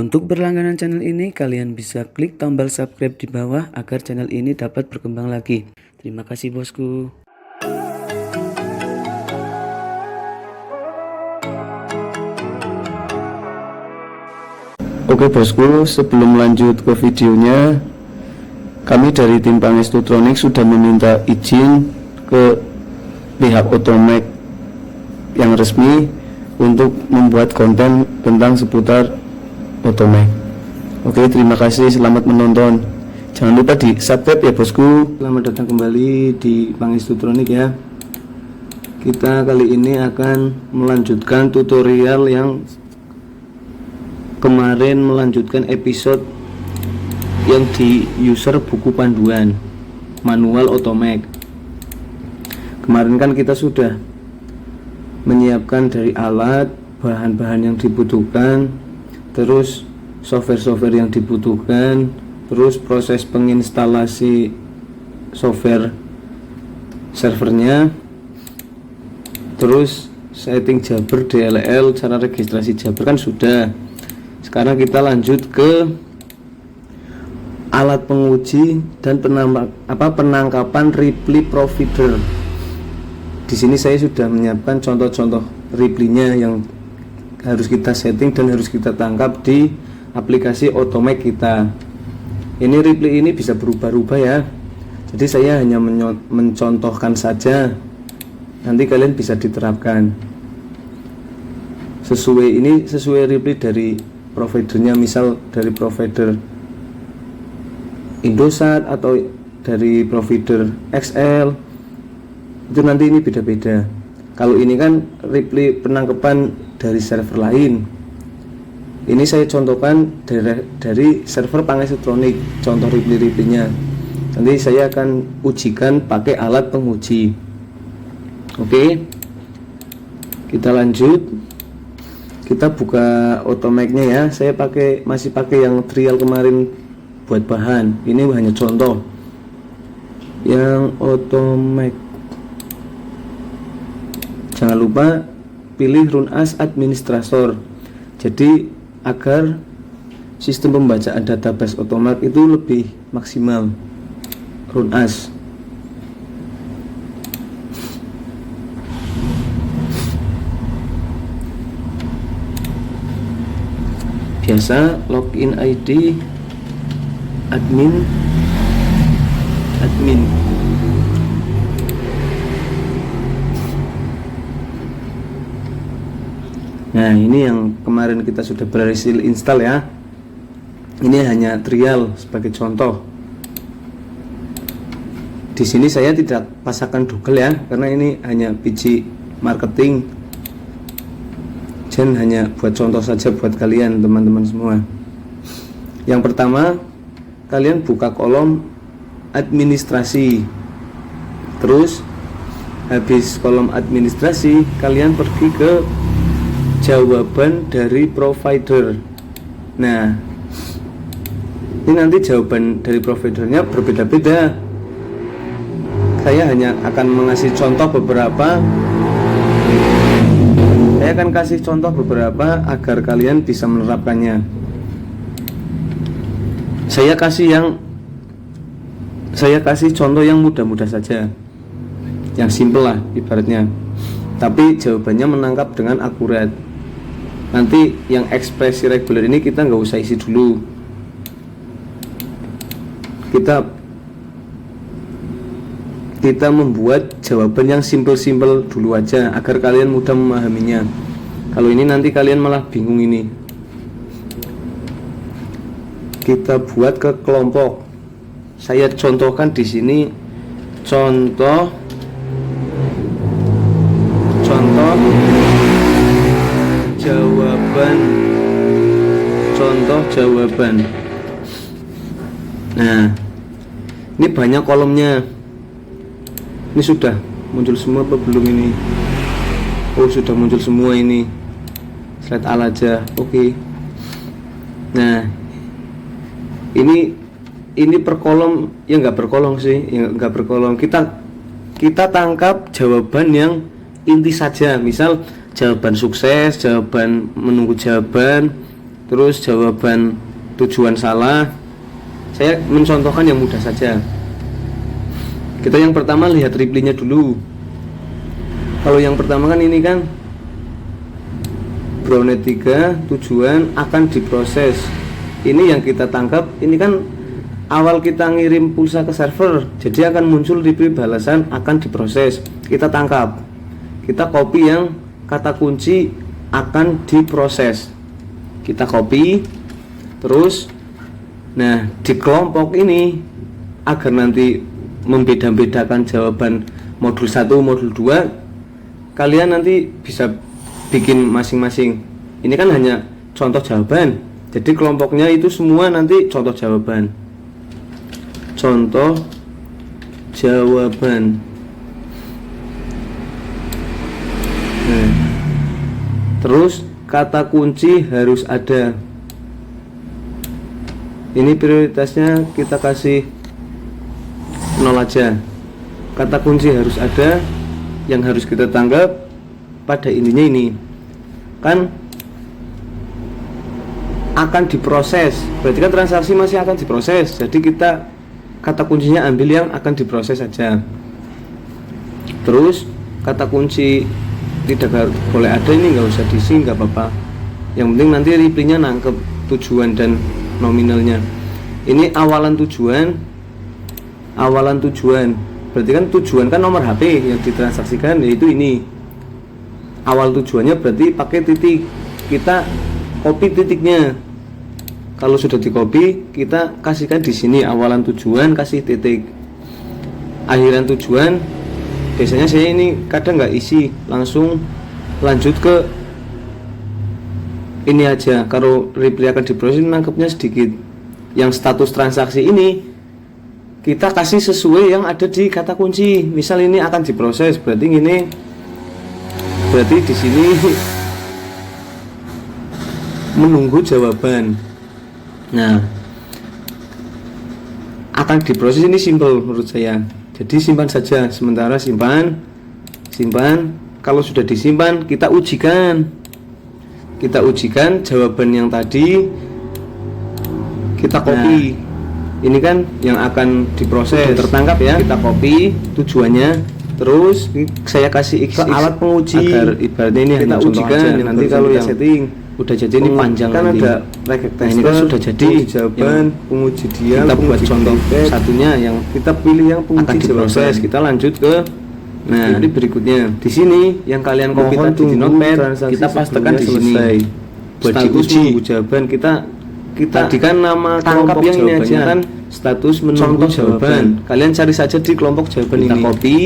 Untuk berlangganan channel ini, kalian bisa klik tombol subscribe di bawah agar channel ini dapat berkembang lagi. Terima kasih bosku. Oke bosku, sebelum lanjut ke videonya, kami dari tim Pangestutronic sudah meminta izin ke pihak Otomek yang resmi untuk membuat konten tentang seputar Otomek. Oke, terima kasih, selamat menonton. Jangan lupa di subscribe ya bosku. Selamat datang kembali di Pangestutronic ya. Kita kali ini akan melanjutkan tutorial yang kemarin, melanjutkan episode yang di user buku panduan manual Otomek. Kemarin kan kita sudah menyiapkan dari alat, bahan-bahan yang dibutuhkan, terus software-software yang dibutuhkan, terus proses penginstalasi software servernya, terus setting Jabber DLL, cara registrasi Jabber kan sudah. Sekarang kita lanjut ke alat penguji dan penangkapan reply provider. Di sini saya sudah menyiapkan contoh-contoh reply-nya yang harus kita setting dan harus kita tangkap di aplikasi Otomek kita. Ini reply ini bisa berubah-ubah ya. Jadi saya hanya mencontohkan saja. Nanti kalian bisa diterapkan. Sesuai reply dari providernya, misal dari provider Indosat atau dari provider XL, itu nanti ini beda-beda. Kalau ini kan reply penangkapan dari server lain, ini saya contohkan dari server Pangestutronic, contoh reply-nya. Nanti saya akan ujikan pakai alat penguji. Oke, kita lanjut. Kita buka Otomeknya ya. Saya masih pakai yang trial kemarin buat bahan. Ini hanya contoh yang Otomek. Jangan lupa pilih Run as Administrator. Jadi agar sistem pembacaan database Otomek itu lebih maksimal. Run as. Biasa login ID admin. Nah, ini yang kemarin kita sudah berhasil install ya. Ini hanya trial sebagai contoh. Di sini saya tidak pasangkan Google ya, karena ini hanya biji marketing. Dan hanya buat contoh saja buat kalian teman-teman semua. Yang pertama, kalian buka kolom administrasi. Terus habis kolom administrasi, kalian pergi ke jawaban dari provider. Nah, ini nanti jawaban dari providernya berbeda-beda. Saya hanya akan mengasih contoh beberapa. Saya akan kasih contoh beberapa agar kalian bisa menerapkannya. Saya kasih contoh yang mudah-mudah saja, yang simple lah ibaratnya. Tapi jawabannya menangkap dengan akurat. Nanti yang ekspresi reguler ini kita nggak usah isi dulu. Kita membuat jawaban yang simple-simple dulu aja agar kalian mudah memahaminya. Kalau ini nanti kalian malah bingung ini. Kita buat ke kelompok. Saya contohkan di sini contoh jawaban. Nah, ini banyak kolomnya. Ini sudah muncul semua apa belum ini? Oh, sudah muncul semua ini. Slide al aja. Oke. Nah, ini per kolom, ya nggak berkolom sih, Kita tangkap jawaban yang inti saja. Misal jawaban sukses, jawaban menunggu jawaban, terus jawaban tujuan salah. Saya mencontohkan yang mudah saja. Kita yang pertama lihat reply-nya dulu. Kalau yang pertama kan ini kan brownet 3 tujuan akan diproses. Ini yang kita tangkap, ini kan awal kita ngirim pulsa ke server, jadi akan muncul reply balasan akan diproses. Kita tangkap, kita copy yang kata kunci akan diproses, kita copy terus. Nah, di kelompok ini agar nanti membeda-bedakan jawaban modul 1, modul 2, kalian nanti bisa bikin masing-masing. Ini kan hanya contoh jawaban, jadi kelompoknya itu semua nanti contoh jawaban. Contoh jawaban. Nah, terus kata kunci harus ada. Ini prioritasnya kita kasih 0 aja. Kata kunci harus ada, yang harus kita tanggap pada intinya ini kan akan diproses, berarti kan transaksi masih akan diproses, jadi kita kata kuncinya ambil yang akan diproses saja. Terus kata kunci tidak boleh ada, ini nggak usah diisi, nggak apa-apa, yang penting nanti reply-nya nangkep tujuan dan nominalnya. Ini awalan tujuan, berarti kan tujuan kan nomor HP yang ditransaksikan, yaitu ini awal tujuannya, berarti pakai titik. Kita copy titiknya. Kalau sudah di copy, kita kasihkan di sini awalan tujuan, kasih titik. Akhiran tujuan, biasanya saya ini kadang nggak isi, langsung lanjut ke ini aja. Kalau reply akan diproses, nangkepnya sedikit. Yang status transaksi ini kita kasih sesuai yang ada di kata kunci. Misal ini akan diproses, berarti ini, berarti di sini menunggu jawaban. Nah, akan diproses ini simple menurut saya. Jadi simpan saja, sementara simpan. Kalau sudah disimpan, kita ujikan. Jawaban yang tadi kita copy. Ini kan yang akan diproses, sudah tertangkap ya. Kita copy tujuannya. Terus saya kasih ke alat penguji agar ibaratnya ini kita ujikan. Nanti kalau yang setting udah jadi ini panjang kan nanti. Ada nah, ini kan sudah jadi jawaban penguji dia. Kita buat contoh satunya yang kita pilih yang penguji akan diproses. Kita lanjut ke ini berikutnya. Di sini yang kalian copy tadi di notepad, kita pastekan di sini. Buat diuji jawaban kita tadikan nama tangkap yang ini aja kan status menunggu jawaban. Kalian cari saja di kelompok jawaban kita ini. Copy.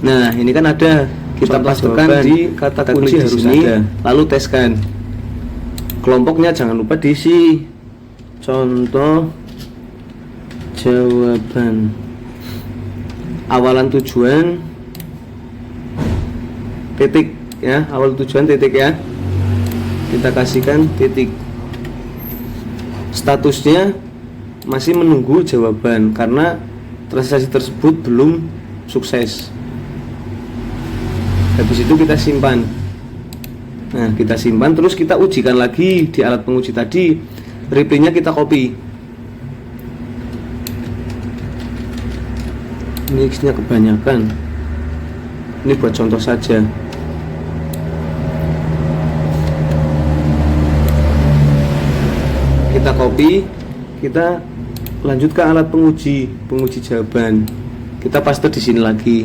Nah, ini kan ada, kita pastekan di kata kunci harus ada. Lalu teskan. Kelompoknya jangan lupa diisi. Contoh jawaban. Awalan tujuan titik ya, awal tujuan titik ya. Kita kasihkan titik. Statusnya masih menunggu jawaban karena transaksi tersebut belum sukses. Habis itu kita simpan. Nah, kita simpan terus kita ujikan lagi di alat penguji tadi. Reply-nya kita copy. Ini X-nya kebanyakan. Ini buat contoh saja. Kita copy, kita lanjut ke alat penguji jawaban. Kita paste di sini lagi.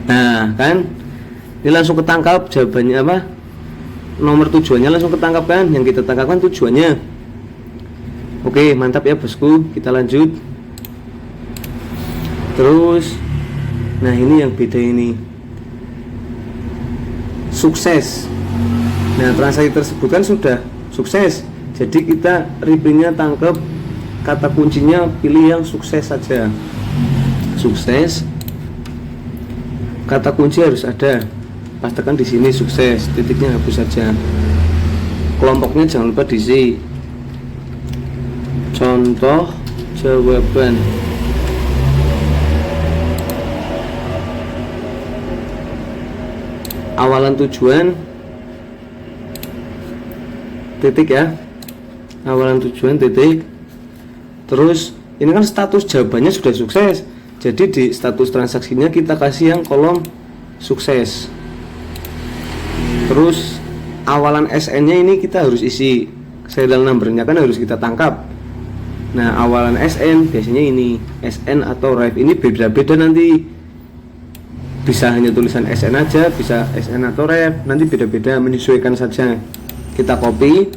Nah, kan ini langsung ketangkap jawabannya apa? Nomor tujuannya langsung ketangkap kan? Yang kita tangkapkan tujuannya. Oke, mantap ya bosku. Kita lanjut. Terus, nah ini yang beda ini. Sukses. Nah, transaksi tersebut kan sudah sukses. Jadi kita reply-nya tangkap, kata kuncinya pilih yang sukses saja. Sukses. Kata kunci harus ada. Pastikan di sini sukses. Titiknya hapus saja. Kelompoknya jangan lupa diisi. Contoh jawaban. Awalan tujuan titik ya, awalan tujuan titik. Terus ini kan status jawabannya sudah sukses, jadi di status transaksinya kita kasih yang kolom sukses. Terus awalan SN nya ini kita harus isi, serial numbernya kan harus kita tangkap. Nah awalan SN biasanya ini SN atau ref, ini beda-beda nanti, bisa hanya tulisan SN aja, bisa SN atau ref, nanti beda-beda, menyesuaikan saja. Kita copy,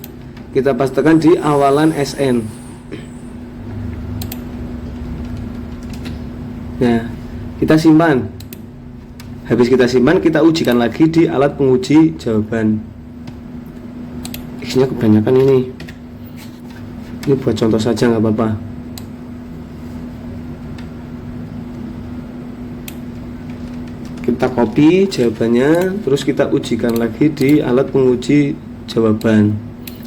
kita pastekan di awalan SN. Nah kita simpan, habis kita simpan kita ujikan lagi di alat penguji jawaban. X-nya kebanyakan ini buat contoh saja nggak apa-apa. Kita copy jawabannya, terus kita ujikan lagi di alat penguji jawaban.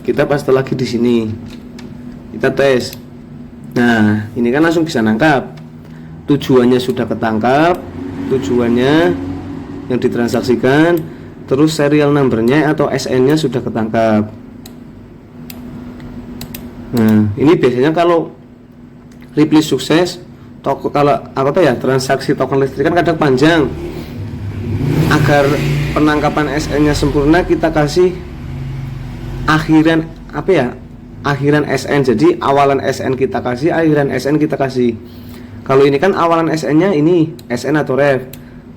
Kita paste lagi di sini, kita tes. Nah ini kan langsung bisa nangkap, tujuannya sudah ketangkap, tujuannya yang ditransaksikan, terus serial numbernya atau SN nya sudah ketangkap. Nah ini biasanya kalau reply sukses, kalau transaksi token listrik kan kadang panjang. Agar penangkapan SN nya sempurna, kita kasih akhiran SN. Jadi awalan SN kita kasih, akhiran SN kita kasih. Kalau ini kan awalan SN nya ini SN atau ref,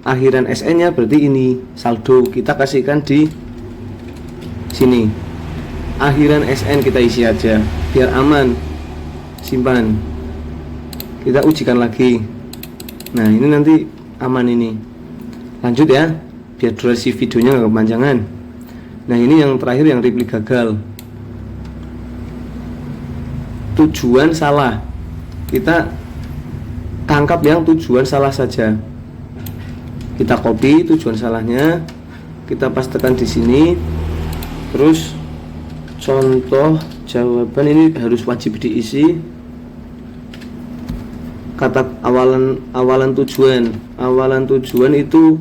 akhiran SN nya berarti ini saldo, kita kasihkan di sini. Akhiran SN kita isi aja biar aman. Simpan, kita ujikan lagi. Nah ini nanti aman ini. Lanjut ya, biar durasi videonya nggak kepanjangan. Nah ini yang terakhir, yang reply gagal, tujuan salah. Kita tangkap yang tujuan salah saja. Kita copy tujuan salahnya, kita pastekan di sini. Terus contoh jawaban ini harus wajib diisi. Kata awalan tujuan itu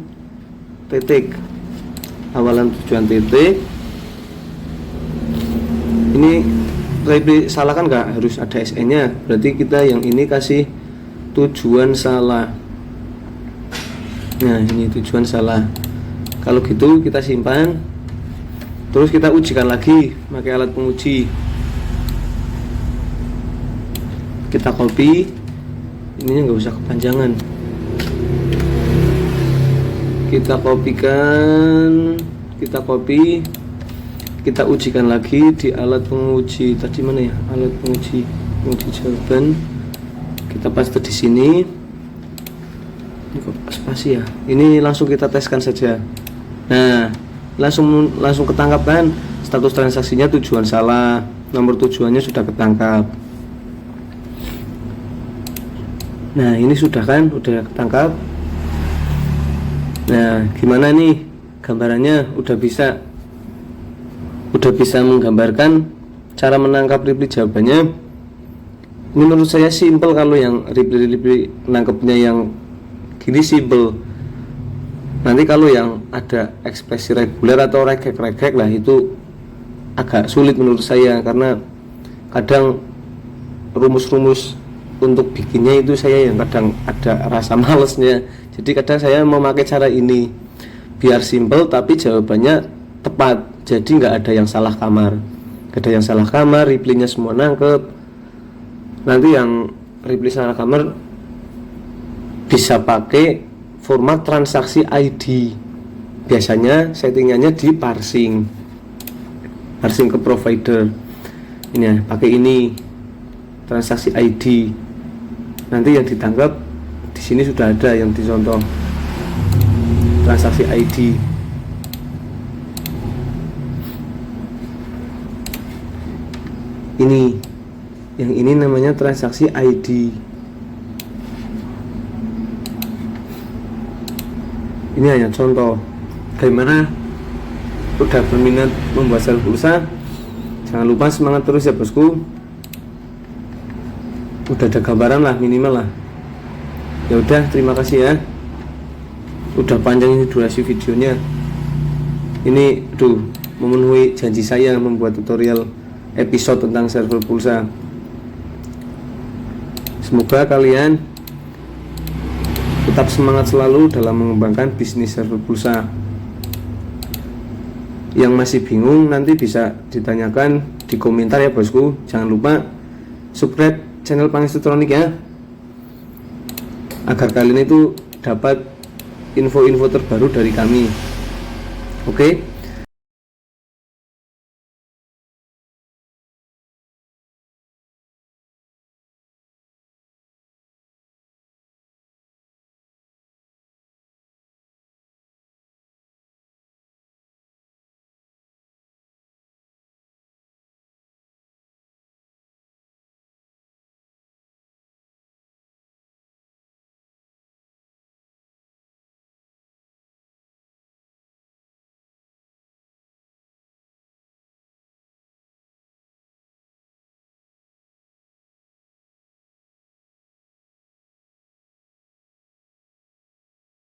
titik, awalan tujuan titik. Ini reply salah kan nggak harus ada SN nya, berarti kita yang ini kasih tujuan salah. Nah ini tujuan salah. Kalau gitu kita simpan, terus kita ujikan lagi pakai alat penguji. Kita copy, ininya nggak usah kepanjangan. Kita kopikan, kita copy, kita ujikan lagi di alat penguji. Tadi mana ya alat penguji jawaban? Kita paste di sini. Ini kok spasi ya? Ini langsung kita teskan saja. Nah langsung ketangkap kan, status transaksinya tujuan salah, nomor tujuannya sudah ketangkap. Nah ini sudah kan, udah ketangkap. Nah gimana nih gambarannya, udah bisa menggambarkan cara menangkap reply jawabannya. Ini menurut saya simple. Kalau yang reply menangkapnya yang gini simple. Nanti kalau yang ada ekspresi reguler atau regek lah, itu agak sulit menurut saya, karena kadang rumus-rumus untuk bikinnya itu saya yang kadang ada rasa malesnya. Jadi kadang saya memakai cara ini biar simple tapi jawabannya tepat, jadi nggak ada yang salah kamar. Reply-nya semua nangkep. Nanti yang reply salah kamar bisa pakai format transaksi ID. Biasanya settingannya di parsing ke provider. Ini ya, pakai ini transaksi ID. Nanti yang ditangkap di sini sudah ada yang dicontoh transaksi ID. Ini yang ini namanya transaksi ID. Ini hanya contoh. Bagaimana udah berminat membuat sel pulsa, jangan lupa semangat terus ya bosku. Udah ada gambaran lah minimal lah. Ya udah, terima kasih ya. Udah panjang ini durasi videonya. Ini memenuhi janji saya membuat tutorial episode tentang server pulsa. Semoga kalian tetap semangat selalu dalam mengembangkan bisnis server pulsa. Yang masih bingung nanti bisa ditanyakan di komentar ya bosku. Jangan lupa subscribe channel Pangestu Tronic ya, agar kalian itu dapat info-info terbaru dari kami. Oke?